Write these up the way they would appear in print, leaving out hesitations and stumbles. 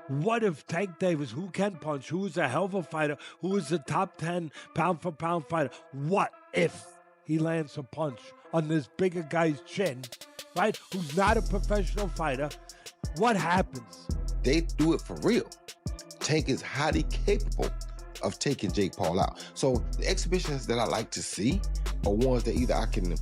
What if Tank Davis, who can punch, who is a hell of a fighter, who is a top 10 pound-for-pound fighter, what if he lands a punch on this bigger guy's chin, right, who's not a professional fighter? What happens? They do it for real. Tank is highly capable of taking Jake Paul out. So the exhibitions that I like to see are ones that either I can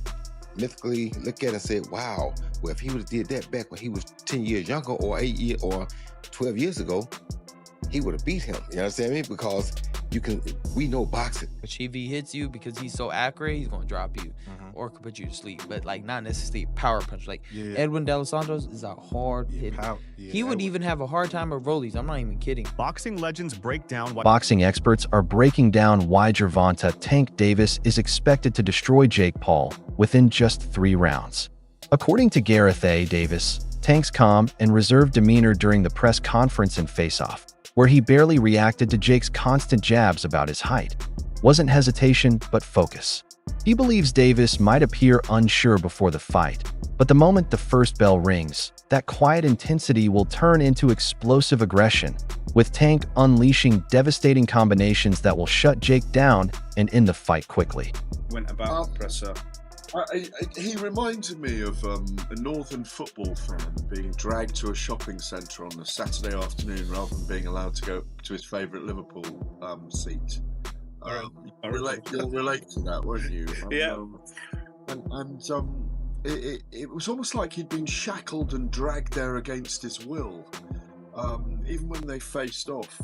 mythically look at and say, wow, well, if he would have did that back when he was 10 years younger or 8 years or 12 years ago, he would have beat him. You know what I'm saying? Because we know boxing. If he hits you because he's so accurate, he's gonna drop you or could put you to sleep. But like not necessarily power punch. Like Edwin De Los Santos is a hard hitter. He would even have a hard time with rollies. I'm not even kidding. Boxing legends break down what Boxing experts are breaking down why Gervonta Tank Davis is expected to destroy Jake Paul within just 3 rounds. According to Gareth A. Davis, Tank's calm and reserved demeanor during the press conference and face-off, where he barely reacted to Jake's constant jabs about his height, wasn't hesitation but focus. He believes Davis might appear unsure before the fight, but the moment the first bell rings, that quiet intensity will turn into explosive aggression, with Tank unleashing devastating combinations that will shut Jake down and end the fight quickly. Went about the presser. He reminded me of a northern football fan being dragged to a shopping centre on a Saturday afternoon rather than being allowed to go to his favourite Liverpool seat. You'll relate to that, won't you? It was almost like he'd been shackled and dragged there against his will. Even when they faced off,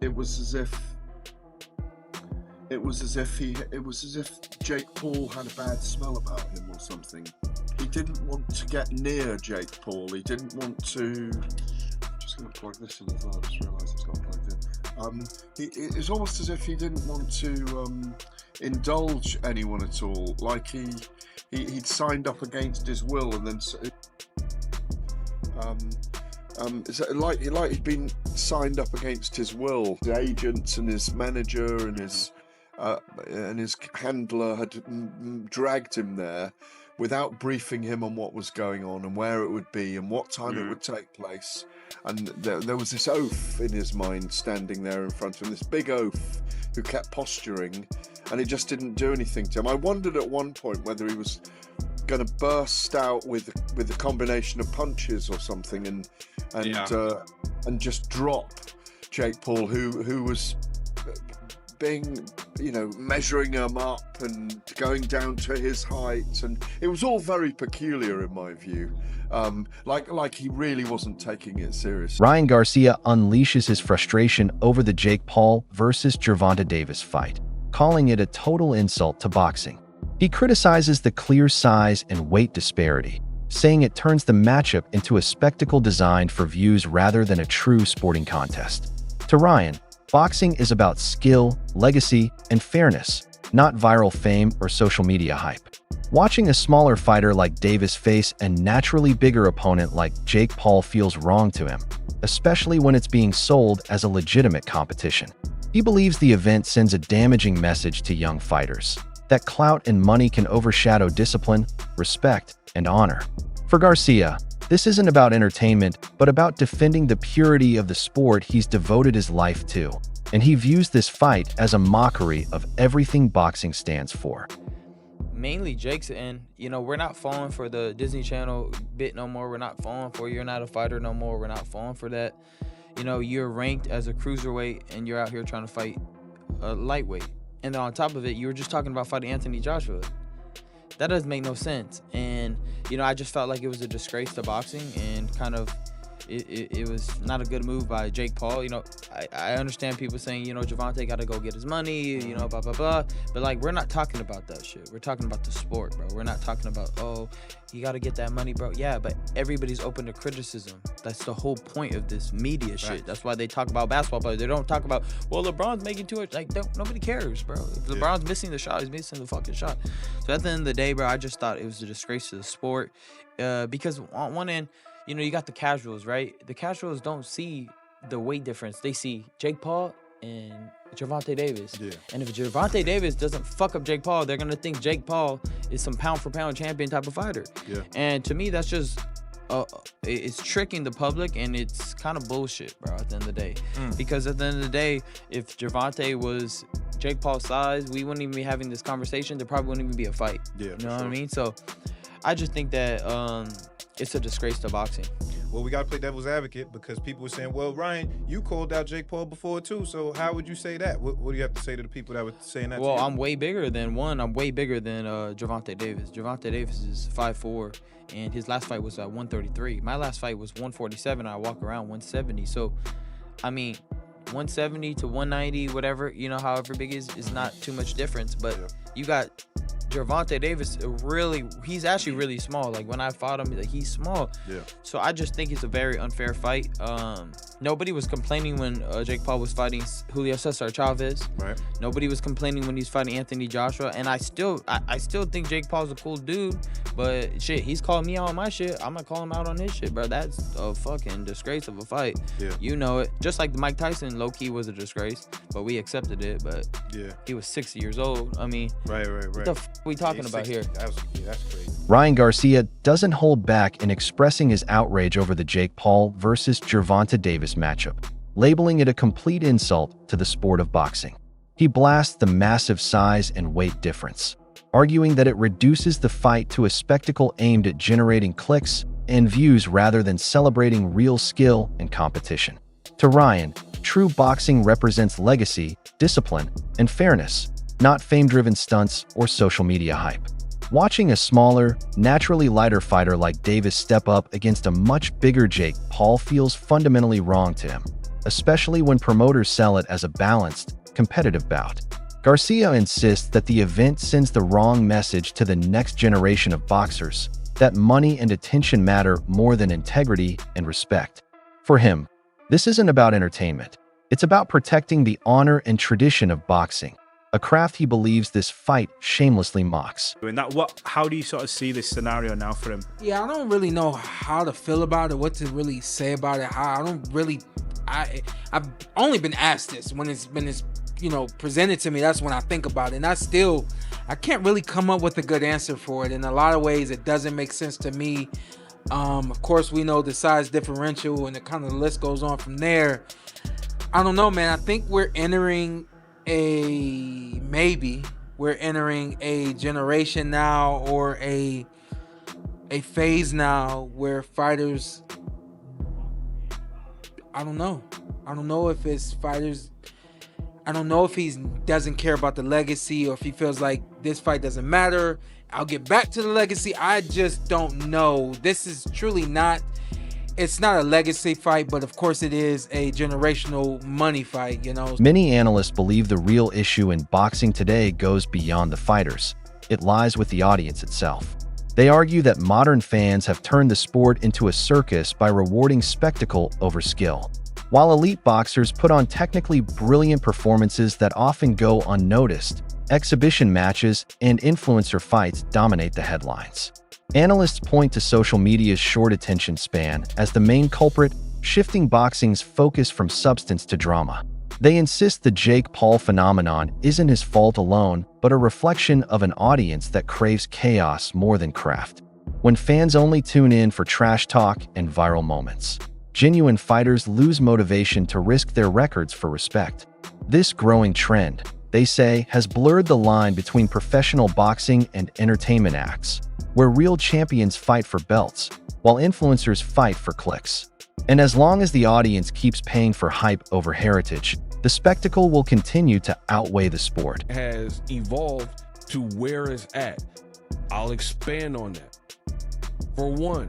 it was as if Jake Paul had a bad smell about him or something. He didn't want to get near Jake Paul. He didn't want to. I'm just going to plug this in as well. I just realised it's got plugged in. It was almost as if he didn't want to indulge anyone at all. Like he'd signed up against his will, and then like he'd been signed up against his will. The agents and his manager and his handler had dragged him there without briefing him on what was going on and where it would be and what time it would take place. And there was this oaf in his mind standing there in front of him, this big oaf who kept posturing, and it just didn't do anything to him. I wondered at one point whether he was going to burst out with a combination of punches or something and just drop Jake Paul, who was being, measuring him up and going down to his height, and it was all very peculiar in my view. Like he really wasn't taking it seriously. Ryan Garcia unleashes his frustration over the Jake Paul versus Gervonta Davis fight, calling it a total insult to boxing. He criticizes the clear size and weight disparity, saying it turns the matchup into a spectacle designed for views rather than a true sporting contest. To Ryan, boxing is about skill, legacy, and fairness, not viral fame or social media hype. Watching a smaller fighter like Davis face a naturally bigger opponent like Jake Paul feels wrong to him, especially when it's being sold as a legitimate competition. He believes the event sends a damaging message to young fighters, that clout and money can overshadow discipline, respect, and honor. For Garcia, this isn't about entertainment, but about defending the purity of the sport he's devoted his life to, and he views this fight as a mockery of everything boxing stands for. Mainly Jake's, and we're not falling for the Disney Channel bit no more. We're not falling for you're not a fighter no more. We're not falling for that. You're ranked as a cruiserweight and you're out here trying to fight a lightweight. And on top of it, you were just talking about fighting Anthony Joshua. That doesn't make no sense. And, I just felt like it was a disgrace to boxing, and kind of it was not a good move by Jake Paul. I understand people saying, Gervonta got to go get his money, blah, blah, blah. But, we're not talking about that shit. We're talking about the sport, bro. We're not talking about, you got to get that money, bro. Yeah, but everybody's open to criticism. That's the whole point of this media shit. Right. That's why they talk about basketball players. They don't talk about, LeBron's making too much. Nobody cares, bro. If LeBron's missing the shot, he's missing the fucking shot. So at the end of the day, bro, I just thought it was a disgrace to the sport. Because on one end, you got the casuals, right? The casuals don't see the weight difference. They see Jake Paul and Gervonta Davis. Yeah. And if Gervonta Davis doesn't fuck up Jake Paul, they're going to think Jake Paul is some pound-for-pound champion type of fighter. Yeah. And to me, that's just it's tricking the public, and it's kind of bullshit, bro, at the end of the day. Because at the end of the day, if Gervonta was Jake Paul's size, we wouldn't even be having this conversation. There probably wouldn't even be a fight. Yeah, you know what I mean? So I just think that it's a disgrace to boxing. Well, we got to play devil's advocate because people were saying, well, Ryan, you called out Jake Paul before too, so how would you say that? What do you have to say to the people that were saying that? Well, to you? I'm way bigger than Gervonta Davis. Gervonta Davis is 5'4", and his last fight was at 133. My last fight was 147, and I walk around 170. So, I mean, 170 to 190, whatever, however big is not too much difference. But you got Gervonta Davis, he's actually really small. Like, when I fought him, he's small. Yeah. So I just think it's a very unfair fight. Nobody was complaining when Jake Paul was fighting Julio Cesar Chavez. Right. Nobody was complaining when he's fighting Anthony Joshua. And I still think Jake Paul's a cool dude. But shit, he's calling me out on my shit. I'm gonna call him out on his shit, bro. That's a fucking disgrace of a fight. Yeah. You know it. Just like Mike Tyson, low key was a disgrace, but we accepted it. But he was 60 years old. I mean, right. What the we talking about here? That's crazy. Ryan Garcia doesn't hold back in expressing his outrage over the Jake Paul versus Gervonta Davis matchup, labeling it a complete insult to the sport of boxing. He blasts the massive size and weight difference, arguing that it reduces the fight to a spectacle aimed at generating clicks and views rather than celebrating real skill and competition. To Ryan, true boxing represents legacy, discipline, and fairness, not fame-driven stunts or social media hype. Watching a smaller, naturally lighter fighter like Davis step up against a much bigger Jake Paul feels fundamentally wrong to him, especially when promoters sell it as a balanced, competitive bout. Garcia insists that the event sends the wrong message to the next generation of boxers, that money and attention matter more than integrity and respect. For him, this isn't about entertainment. It's about protecting the honor and tradition of boxing, a craft he believes this fight shamelessly mocks. How do you sort of see this scenario now for him? Yeah, I don't really know how to feel about it, what to really say about it. I've only been asked this when it's presented to me. That's when I think about it, and I can't really come up with a good answer for it. In a lot of ways, it doesn't make sense to me. Of course, we know the size differential, and the kind of list goes on from there. I don't know, man. I think we're entering a generation now, or a phase now where fighters, I don't know if it's fighters, I don't know if he doesn't care about the legacy, or if he feels like this fight doesn't matter, I'll get back to the legacy. I just don't know. This is truly it's not a legacy fight, but of course it is a generational money fight, Many analysts believe the real issue in boxing today goes beyond the fighters. It lies with the audience itself. They argue that modern fans have turned the sport into a circus by rewarding spectacle over skill. While elite boxers put on technically brilliant performances that often go unnoticed, exhibition matches and influencer fights dominate the headlines. Analysts point to social media's short attention span as the main culprit, shifting boxing's focus from substance to drama. They insist the Jake Paul phenomenon isn't his fault alone, but a reflection of an audience that craves chaos more than craft. When fans only tune in for trash talk and viral moments, genuine fighters lose motivation to risk their records for respect. This growing trend, they say, has blurred the line between professional boxing and entertainment acts, where real champions fight for belts, while influencers fight for clicks. And as long as the audience keeps paying for hype over heritage, the spectacle will continue to outweigh the sport. Has evolved to where it's at. I'll expand on that. For one,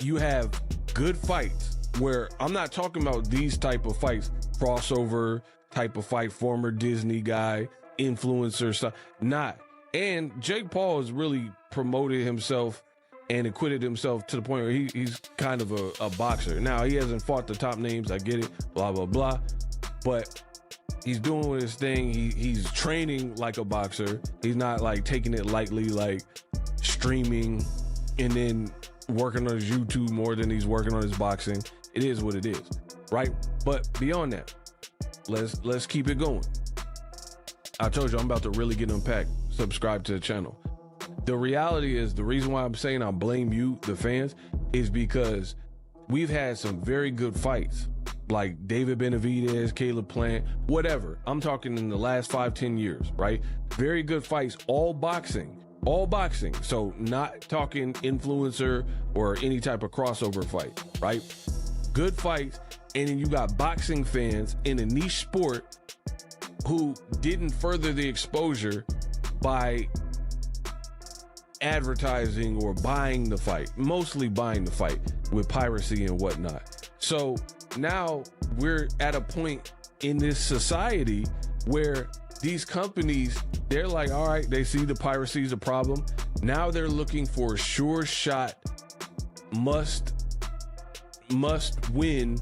you have good fights where I'm not talking about these type of fights, crossover type of fight, former Disney guy, influencer stuff, not. And Jake Paul has really promoted himself and acquitted himself to the point where he's kind of a boxer. Now, he hasn't fought the top names, I get it, blah, blah, blah. But he's doing his thing. He's training like a boxer. He's not like taking it lightly, like streaming and then working on his YouTube more than he's working on his boxing. It is what it is, right? But beyond that, let's keep it going. I told you I'm about to really get unpacked. Subscribe to the channel. The reality is, the reason why I'm saying I blame you, the fans, is because we've had some very good fights, like David Benavidez, Caleb Plant, whatever. I'm talking in the last 5-10 years, right? Very good fights, all boxing. So not talking influencer or any type of crossover fight, right? Good fights. And then you got boxing fans in a niche sport who didn't further the exposure by advertising or buying the fight, mostly buying the fight with piracy and whatnot. So now we're at a point in this society where these companies, they're like, all right, they see the piracy is a problem. Now they're looking for sure shot, must win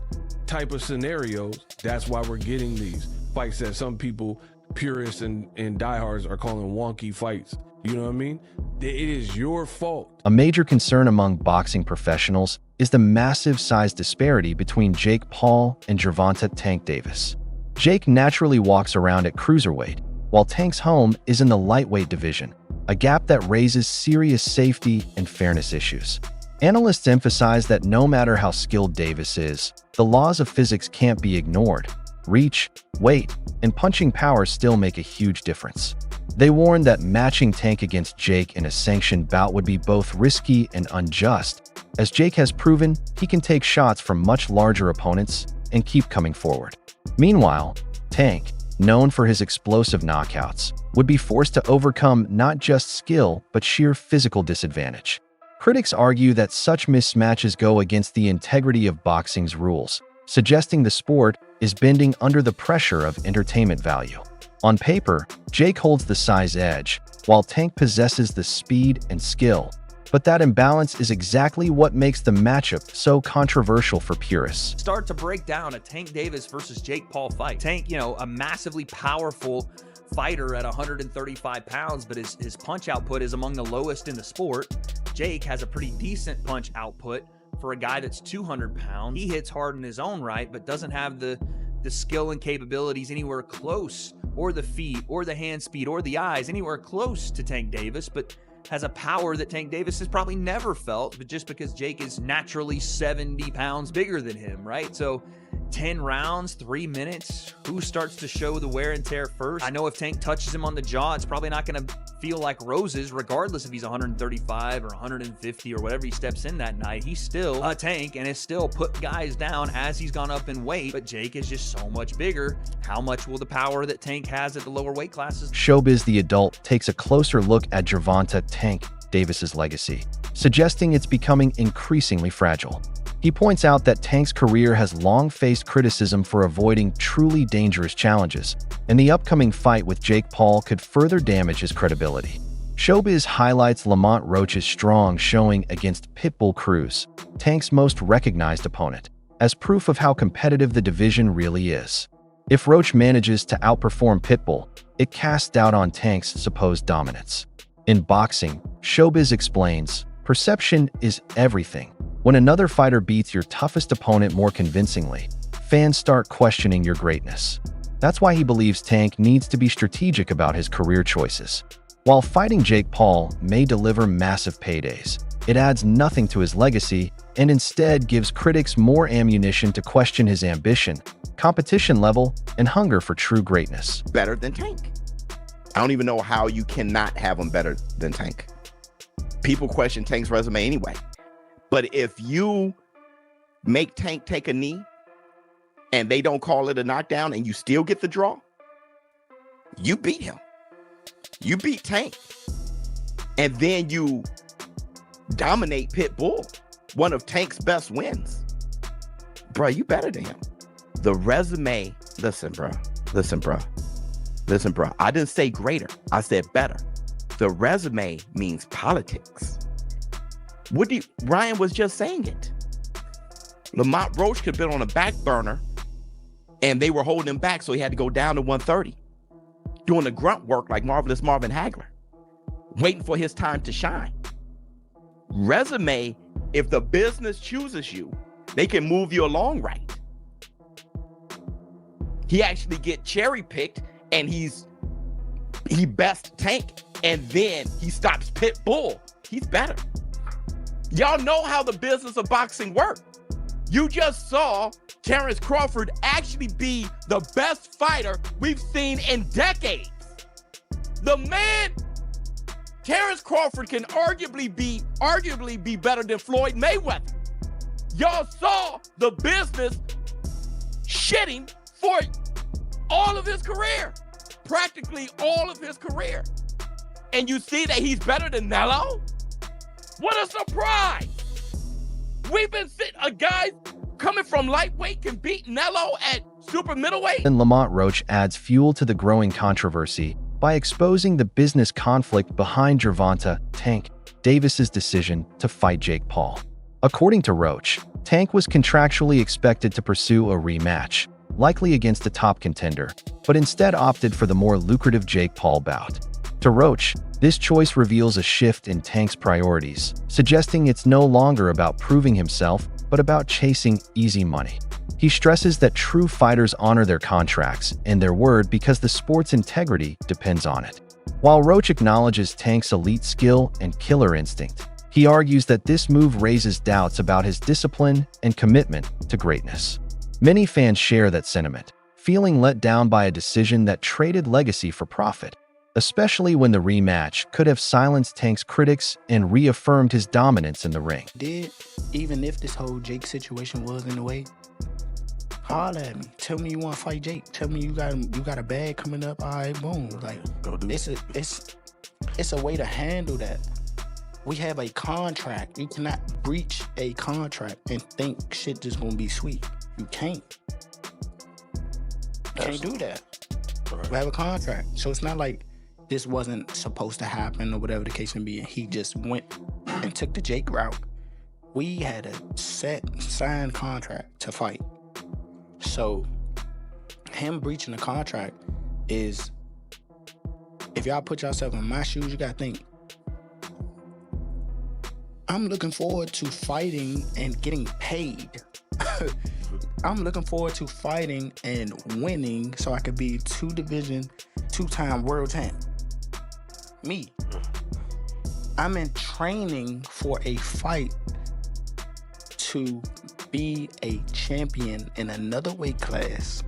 type of scenarios. That's why we're getting these fights that some people, purists and diehards, are calling wonky fights. You know what I mean? It is your fault. A major concern among boxing professionals is the massive size disparity between Jake Paul and Gervonta Tank Davis. Jake naturally walks around at cruiserweight, while Tank's home is in the lightweight division, a gap that raises serious safety and fairness issues. Analysts emphasize that no matter how skilled Davis is, the laws of physics can't be ignored. Reach, weight, and punching power still make a huge difference. They warn that matching Tank against Jake in a sanctioned bout would be both risky and unjust, as Jake has proven he can take shots from much larger opponents and keep coming forward. Meanwhile, Tank, known for his explosive knockouts, would be forced to overcome not just skill but sheer physical disadvantage. Critics argue that such mismatches go against the integrity of boxing's rules, suggesting the sport is bending under the pressure of entertainment value. On paper, Jake holds the size edge, while Tank possesses the speed and skill, but that imbalance is exactly what makes the matchup so controversial for purists. Start to break down a Tank Davis versus Jake Paul fight. Tank, a massively powerful fighter at 135 pounds, but his punch output is among the lowest in the sport. Jake has a pretty decent punch output for a guy that's 200 pounds. He hits hard in his own right, but doesn't have the skill and capabilities anywhere close, or the feet, or the hand speed, or the eyes anywhere close to Tank Davis, but has a power that Tank Davis has probably never felt, but just because Jake is naturally 70 pounds bigger than him, right? So 10 rounds, 3 minutes, who starts to show the wear and tear first? I know if Tank touches him on the jaw, it's probably not going to feel like roses, regardless if he's 135 or 150 or whatever he steps in that night. He's still a Tank and has still put guys down as he's gone up in weight, but Jake is just so much bigger. How much will the power that Tank has at the lower weight classes? Showbiz the Adult takes a closer look at Gervonta Tank Davis's legacy, suggesting it's becoming increasingly fragile. He points out that Tank's career has long faced criticism for avoiding truly dangerous challenges, and the upcoming fight with Jake Paul could further damage his credibility. Showbiz highlights Lamont Roach's strong showing against Pitbull Cruz, Tank's most recognized opponent, as proof of how competitive the division really is. If Roach manages to outperform Pitbull, it casts doubt on Tank's supposed dominance. In boxing, Showbiz explains, perception is everything. When another fighter beats your toughest opponent more convincingly, fans start questioning your greatness. That's why he believes Tank needs to be strategic about his career choices. While fighting Jake Paul may deliver massive paydays, it adds nothing to his legacy and instead gives critics more ammunition to question his ambition, competition level, and hunger for true greatness. Better than Tank. I don't even know how you cannot have him better than Tank. People question Tank's resume anyway. But if you make Tank take a knee and they don't call it a knockdown and you still get the draw, you beat him. You beat Tank. And then you dominate Pitbull, one of Tank's best wins. Bro, you better than him. The resume, listen, bro. I didn't say greater. I said better. The resume means politics. Ryan was just saying it. Lamont Roach could have been on a back burner and they were holding him back, so he had to go down to 130, doing the grunt work like Marvelous Marvin Hagler, waiting for his time to shine. Resume, if the business chooses you, they can move you along right. He actually get cherry picked and he best Tank, and then he stops Pitbull. He's better. Y'all know how the business of boxing works. You just saw Terrence Crawford actually be the best fighter we've seen in decades. The man, Terrence Crawford, can arguably be better than Floyd Mayweather. Y'all saw the business shitting for all of his career, practically all of his career. And you see that he's better than Nello? What a surprise! We've been sitting, a guy coming from lightweight can beat Nello at super middleweight. And Lamont Roach adds fuel to the growing controversy by exposing the business conflict behind Gervonta Tank Davis's decision to fight Jake Paul. According to Roach, Tank was contractually expected to pursue a rematch, likely against a top contender, but instead opted for the more lucrative Jake Paul bout. To Roach, this choice reveals a shift in Tank's priorities, suggesting it's no longer about proving himself, but about chasing easy money. He stresses that true fighters honor their contracts and their word because the sport's integrity depends on it. While Roach acknowledges Tank's elite skill and killer instinct, he argues that this move raises doubts about his discipline and commitment to greatness. Many fans share that sentiment, feeling let down by a decision that traded legacy for profit, especially when the rematch could have silenced Tank's critics and reaffirmed his dominance in the ring. Even if this whole Jake situation was in the way, holler at me. Tell me you want to fight Jake. Tell me you got a bag coming up. All right, boom. Like, go do it. It's a way to handle that. We have a contract. You cannot breach a contract and think shit just gonna be sweet. You can't. You can't do that. Right. We have a contract. So it's not like this wasn't supposed to happen or whatever the case may be, and he just went and took the Jake route. We had a signed contract to fight. So him breaching the contract is, if y'all put yourself in my shoes, you gotta think, I'm looking forward to fighting and getting paid. I'm looking forward to fighting and winning so I could be two-time world champ. Me. I'm in training for a fight to be a champion in another weight class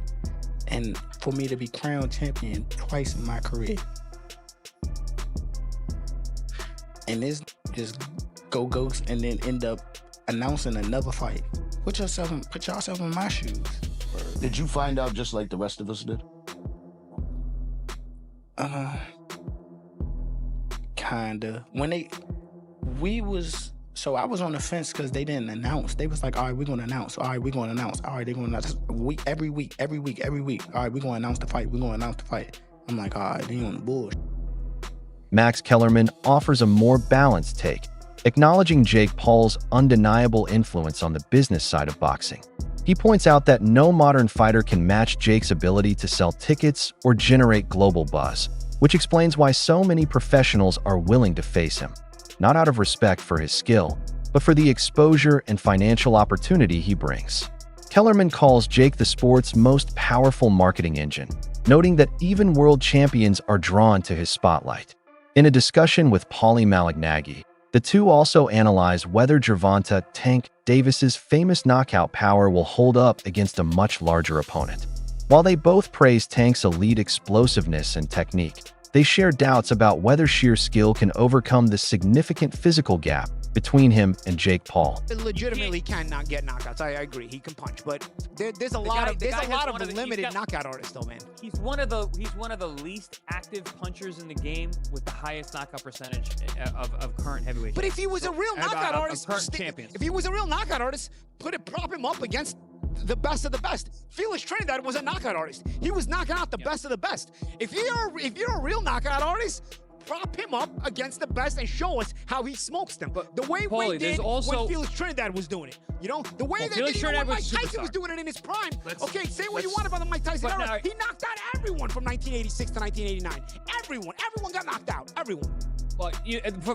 and for me to be crowned champion twice in my career. And this just go ghost and then end up announcing another fight. Put yourself in my shoes. Did you find out just like the rest of us did? Kinda. So I was on the fence because they didn't announce. They was like, all right, we're gonna announce. All right, we're gonna announce. All right, they're gonna announce. Every week. All right, we're gonna announce the fight. We're gonna announce the fight. I'm like, all right, they on the bullshit. Max Kellerman offers a more balanced take, acknowledging Jake Paul's undeniable influence on the business side of boxing. He points out that no modern fighter can match Jake's ability to sell tickets or generate global buzz, which explains why so many professionals are willing to face him, not out of respect for his skill, but for the exposure and financial opportunity he brings. Kellerman calls Jake the sport's most powerful marketing engine, noting that even world champions are drawn to his spotlight. In a discussion with Paulie Malignaggi, the two also analyze whether Gervonta Tank Davis's famous knockout power will hold up against a much larger opponent. While they both praise Tank's elite explosiveness and technique, they share doubts about whether sheer skill can overcome the significant physical gap between him and Jake Paul. Legitimately cannot get knockouts. I agree. He can punch, but there's a lot of limited knockout artists, though, man. He's one of the least active punchers in the game with the highest knockout percentage of current heavyweight. But if he was a real knockout artist, champions. If he was a real knockout artist, prop him up against the best of the best. Felix Trinidad was a knockout artist. He was knocking out the best of the best. If you're a real knockout artist, prop him up against the best and show us how he smokes them. But the way Paulie, we did when Felix Trinidad was doing it. You know? The way when Mike Tyson was doing it in his prime. Okay, say what you want about the Mike Tyson era. He knocked out everyone from 1986 to 1989. Everyone got knocked out. Everyone. Well,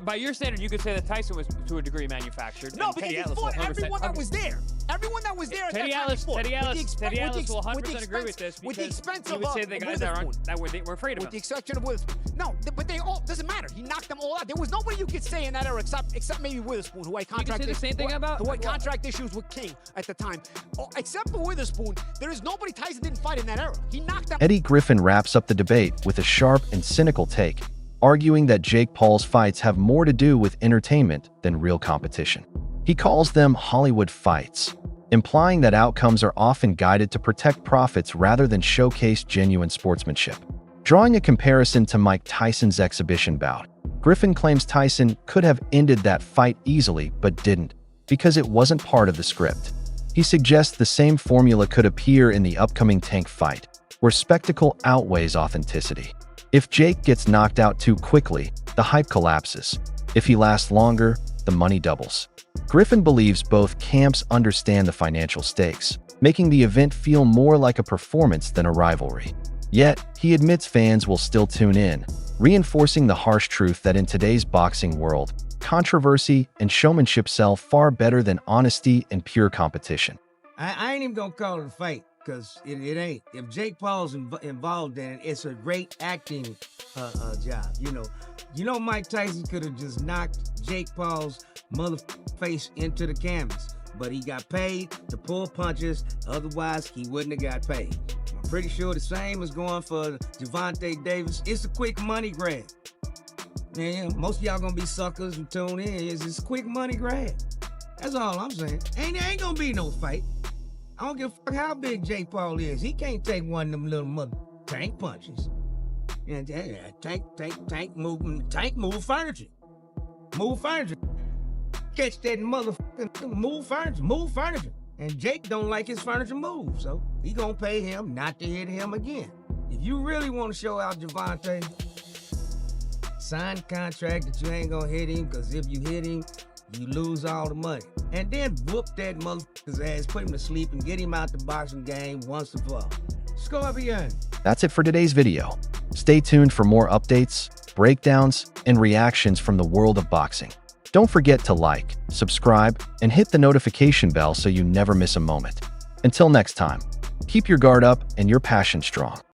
by your standard, you could say that Tyson was to a degree manufactured. No, and because Teddy he Atlas fought will 100%, everyone that was there. Everyone that was there. Teddy Atlas will 100% agree with this. With the expense he of would say the guys that were afraid of with him. the exception of Witherspoon. No, but they all doesn't matter. He knocked them all out. There was nobody you could say in that era except maybe Witherspoon, who I contracted. You can say the same thing about who had contract issues with King at the time. Oh, except for Witherspoon, there is nobody Tyson didn't fight in that era. He knocked them. Eddie Griffin wraps up the debate with a sharp and cynical take, arguing that Jake Paul's fights have more to do with entertainment than real competition. He calls them Hollywood fights, implying that outcomes are often guided to protect profits rather than showcase genuine sportsmanship. Drawing a comparison to Mike Tyson's exhibition bout, Griffin claims Tyson could have ended that fight easily but didn't, because it wasn't part of the script. He suggests the same formula could appear in the upcoming Tank fight, where spectacle outweighs authenticity. If Jake gets knocked out too quickly, the hype collapses. If he lasts longer, the money doubles. Griffin believes both camps understand the financial stakes, making the event feel more like a performance than a rivalry. Yet, he admits fans will still tune in, reinforcing the harsh truth that in today's boxing world, controversy and showmanship sell far better than honesty and pure competition. I ain't even gonna call it a fight, because it ain't. If Jake Paul's involved in it, it's a great acting job. You know Mike Tyson could have just knocked Jake Paul's face into the canvas, but he got paid to pull punches, otherwise he wouldn't have got paid. I'm pretty sure the same is going for Gervonta Davis. It's a quick money grab. Yeah, most of y'all gonna be suckers and tune in. It's just a quick money grab. That's all I'm saying. Ain't gonna be no fight. I don't give a fuck how big Jake Paul is. He can't take one of them little mother tank punches. And tank move furniture. Move furniture. Catch that motherfucking move furniture. And Jake don't like his furniture move, so he gonna pay him not to hit him again. If you really want to show out Gervonta, sign a contract that you ain't gonna hit him, because if you hit him, you lose all the money. And then whoop that motherfucker's ass, put him to sleep, and get him out the boxing game once and for all. Scorpion. That's it for today's video. Stay tuned for more updates, breakdowns, and reactions from the world of boxing. Don't forget to like, subscribe, and hit the notification bell so you never miss a moment. Until next time, keep your guard up and your passion strong.